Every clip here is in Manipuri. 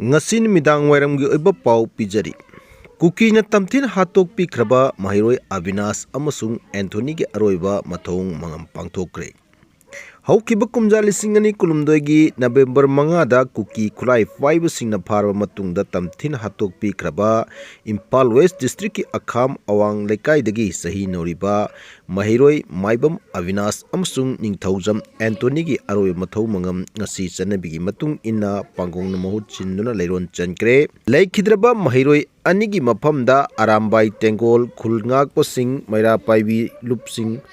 ngasi midang wairamgi oiba pau pijari kuki na tamthin hatok pikraba mahiroi Avinash amasung Anthony gi aroiba mathong mangam pangthokre haukiba kumja lising ani kulumdoi November 5 da kuki khulai five singna pharba matungda tamthin hatok pikraba Impal West District ki Akham Awang Lekai dagi sahi noriba mahiroi maibam Avinash amasung ningthaujam Anthony gi aroi mathau mangam ngasi chanabi gi matung inna pangong na mahut chinduna leiron chankre leikidraba mahiroi anigi mafamda Arambai Tengol Khulngak posing Maira Paibi Lupsing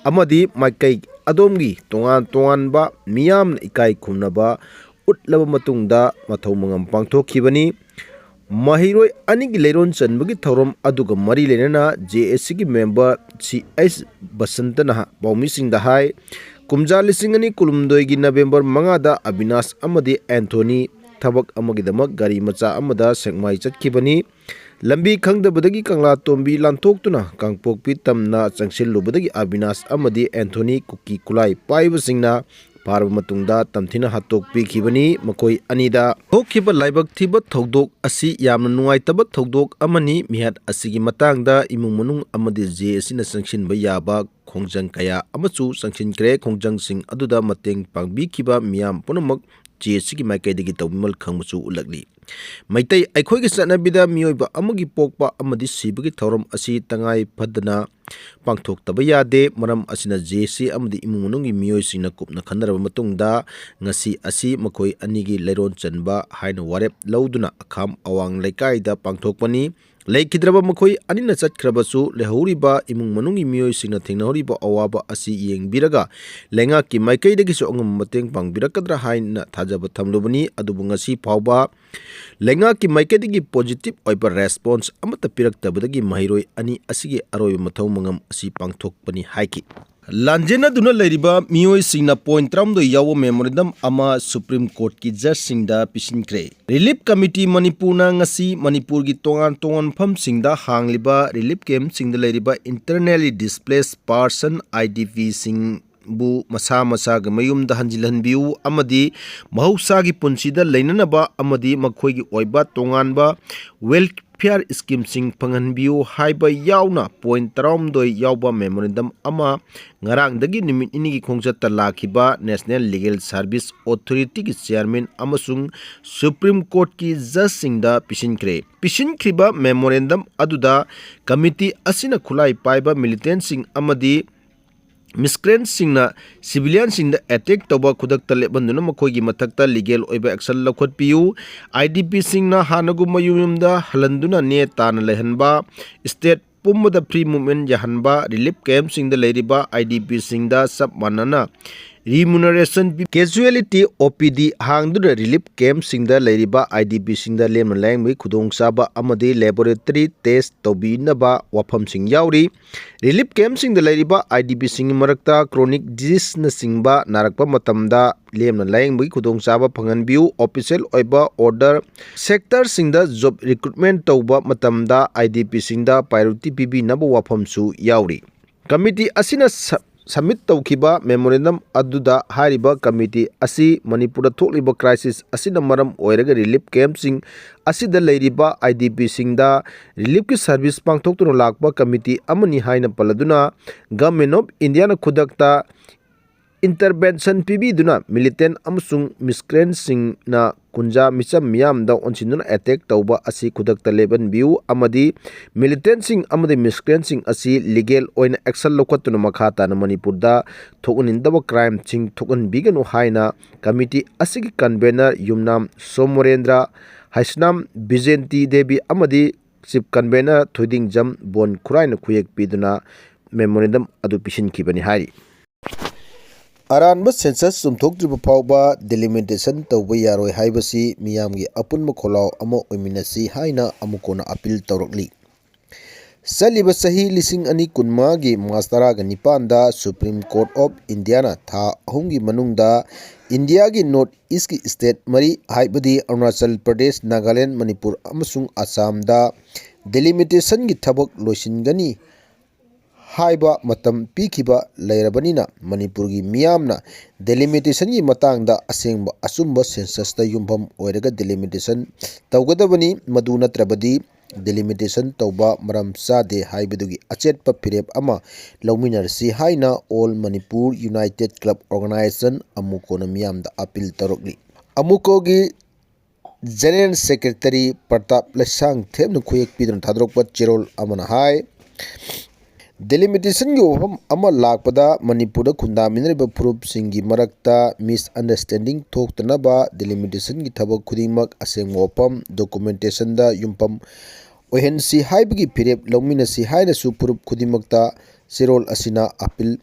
amadi maikai adomgi tongan ba miyam ikai khumnaba utlaba matungda mathau mangam pangthokibani mahiroi anigi leiron chanbagi thorom aduga mari lenana JSC gi member CS Basantana Baumising da hai kumja lising ani kulumdoi gi November 5 da Avinash amadi Anthony thabak amagi damak gari macha amada sekmai chatkibani lambi khangdabadagi kangla tombi lantoktuna kangpokpi tamna changsilubadagi Avinash amadi Anthony kuki kulai paibasingna parba matungda tamthina hatok pikibani makoi anida hokiba laibak thiba thodok asi yamna nuaitaba thodok amani mihat asigi matangda imung manung amadi JSC na changsinba yaba khongjang kaya amachu changsinkre khongjangsing aduda mateng pangbikiba miyam punamak JSC ki maikaidagi tawbimal khangmuchu ulagli maitai aikhoigi chanabida miyoiba amagi pokpa amadi sibagi thorom asi tangai phadana pangthok yade maram asina JSC amadi imungunungi miyoisingna kupna khanaraba matungda ngasi asi makoi anigi leiron chanba haina warep lauduna Akham Awang Leikaida pangthokpani leikidraba makoi anina chatkhrabasu lehuriba imung manungi miyoisingna thengnahoriba awaba asi yengbiraga lenga ki maikaidagi so angam mateng pangbirakadra haina thajaba thamlubani adubu ngasi phawba lenga ki maikaidagi positive oiba response amata piraktabadagi mahiroi ani asigi aroi mathau mangam asi pangthokpani haiki Lanjena duna leiriba miyoi singna point tramdo yawo memorandum ama Supreme Court ki judge singda pisinkre Relief Committee Manipur na ngasi Manipur gi tongan pham singda hangliba relief camp singda leiriba internally displaced person IDP sing bu masa ga mayum da hanjilhan biu amadi mahausa gi punsida leinanaba amadi makhoi gi oiba tonganba welfare scheme sing phangan biu haiba yauna point taramdoi yauba memorandum ama ngarang dagi nimit ini gi khongjata lakhiba National Legal Service Authority ki chairman amasung Supreme Court ki judge singda pisinkriba memorandum aduda committee asina khulai paiba militant sing amadi miscreants singna civilian singda attack toba khudak talebanduna makhoigi mathakta legal oiba action lakhot piu IDP singna hanagu mayumda halanduna ne tan lehanba state pumada free movement yahanba relief camp singda leiriba IDP singda sab manana remuneration casualty OPD hangdura relief camp singda leiriba IDP singda lemna langmi khudong saba amadi laboratory test tobinaba wafam sing yauri relief camp singda leiriba IDP sing marakta chronic disease na singba narakpa matamda lemna langmi khudong saba phangan biu official oiba order sector singda job recruitment toba matamda IDP singda priority pibi naba wafam su yauri committee asina submit taukiba memorandum aduda hariba committee asi Manipur thokliba crisis asina maram oiraga relief camp sing asida leiriba IDP singda relief ki service pangthoktuno lakpa committee amani haina paladuna government of India na khudakta intervention pibi duna militant amusung miscreant sing na kunja micham miyam da onsinuna attack tauba asi khudakta leban view amadi militant sing amadi miscreant sing asi legal oina action lokhatuna makhata na Manipur da thokunindaba crime sing thokan biganu haina committee asigi convener Yumnam Somorendra Haisnam Bijenti Devi amadi chief convener Thoiding Jam Bon Khuraina khuyek piduna memorandum adu pisinkibani hari Aranba census sumthokdriba phawba delimitation tawba yaroi haibasi miyamgi apunma kholaw ama oiminasi haina amukona appeal tawrakli saliba sahi lising ani kunma gi mastara ga nipanda Supreme Court of India na tha ahumgi manungda India gi North East ki state mari haibadi Arunachal Pradesh Nagaland Manipur amasung Assam da delimitation gi thabak loisingani हाइबा मतम पीखिबा लैरबनिना मणिपुरगी मियामना डेलिमिटेशन की मतंगदा असेंबा असुंबा सेंसस ता युंभम ओइरगा डेलिमिटेशन तौगदबनी मदु नत्रबदी डेलिमिटेशन तौबा मरम चादे हाइबदुगी अचेतपा फिरेप अमा लौमिनरसी हाइना ऑल मणिपुर यूनाइटेड क्लब ऑर्गेनाइजेशन अमुकोना मियामदा अपील तौरकली अमुकोगी जनरल सेक्रेटरी प्रताप लैसांग थेबन खुयेक पीदन थादरोकपा चेरोल अमना हाय डेलिमिटेशन की वफम अमा लाकपदा मणिपुर खुंदामिनरिबा फुरुपसिंगी मरक्ता मिसअंडरस्टैंडिंग थोक्तनबा डेलिमिटेशन की थबक खुदिमक असेंग वफम डॉक्यूमेंटेशन दा युंपम ओहेंसी हाइबगी फिरेप लौमिनसी हाइनसु फुरुप खुदिमकता चेरोल असिना अपील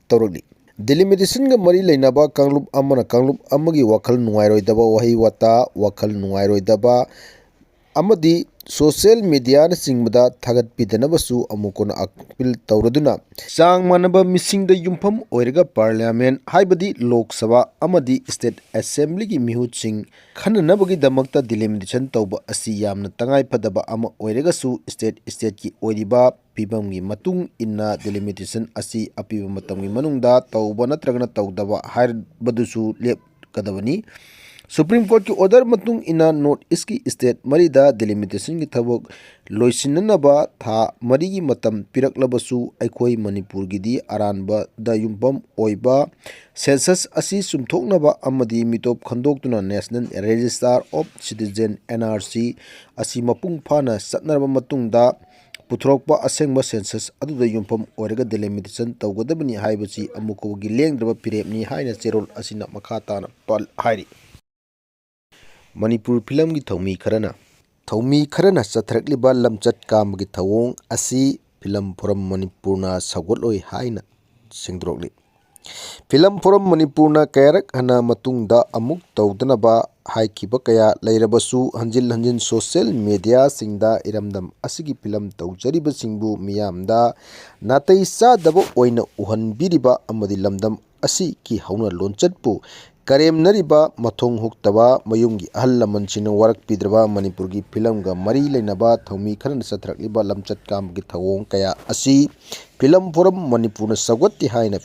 तौरकली डेलिमिटेशन का मरी लेनाबा कांगलुप अमना कांगलुप अमगी वखल नुवाइरोइदबा वही वता वखल नुवाइरोइदबा अमदी सोशल मीडिया चिंबदा थागत पीदनबसु अमुकोना अपील तौरदुना चांग मानबा मिसिंग द युंफम ओइरगा पार्लियामेंट हाइबदी लोक सभा अमदी स्टेट असेंबली की मिहुतसिंग खननबगी दमकता डिलिमिटेशन तौबा असी यामना तंगाई फदबा अमा ओइरगासु स्टेट की ओइरिबा पीबमगी मतुंग इन्ना डिलिमिटेशन असी अपीबा मतमगी मनुंगदा तौबा नत्रगना तौदबा हाइबदुसु लेपकदबनी सुप्रीम कोर्ट की ऑर्डर मतुंग इना नॉर्थ ईस्ट की स्टेट मरीदा डिलिमिटेशन की थबक लोइसिननबा था मरी की मतम पिरकलबसु अखोई मणिपुर गिदी अरानबा दा युंपम ओइबा सेंसस असी सुमथोकनबा अमदी मिटोप खंदोक्तुना national register of citizen NRC असी मपुंग फाना चटनरबा मतुंगदा पुथरोकपा असेंगबा सेंसस अदुदा युंफम ओइरगा डिलिमिटेशन तौगदबनी हाइबसी अमुकोगी लेंद्रबा पिरेपनी हाइना चेरोल असिना मखा ताना पल हाइरी मणिपुर फिल्म की थौमी खरना चथरकलिबा लमचट कामगी थवोंग असी फिल्म फोरम मणिपुरना सगोलोई हाइना सिंगद्रोकली फिल्म फोरम मणिपुरना कयरक हना मतुंगदा अमुक तौदनबा हाइकिबा कया लैरबसु हंजिल हंजिन सोशल मीडिया सिंगदा इरमदम असिगी फिल्म तौजरिबा सिंगबु मियामदा नातै चादबा ओइना उहनबिरिबा अमदि लमदम असी की हौना लोंचटपु करेमनरिबा मथोंग हुक्तबा मयुंगी अहल लमनसिन वरक पीद्रबा मणिपुर की फिल्म का मरी लेनबा थौमी खरन चथरकलिबा लमचट काम की थवोंग कया असी फिल्म फोरम मणिपुर सगोत्ति हाइना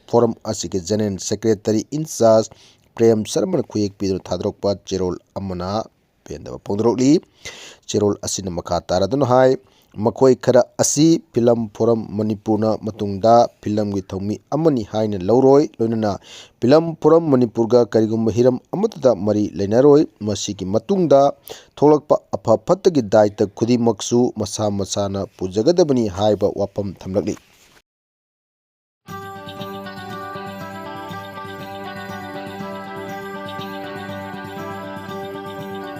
फोरम असी के जनरल सेक्रेटरी इंचार्ज प्रेम शर्मा खुयेक पीदुन थादरोकपा चेरोल अमना पेंदबा पोंदरोकली चेरोल असिना मखा तारदुन हाय मखोई खरा असी फिल्म फोरम मणिपुरना मतुंगदा फिल्म की थौमी अमनी हाइना लौरोय लोइनना फिल्म फोरम मणिपुरगा करिगुम हिरम अमतदा मरी लैनारोय मसीगी मतुंगदा थोलकपा अफा फत्तगी दायित्व खुदिमकसु मसा मसाना पुजगदबनी हाइबा वाफम थमलकली।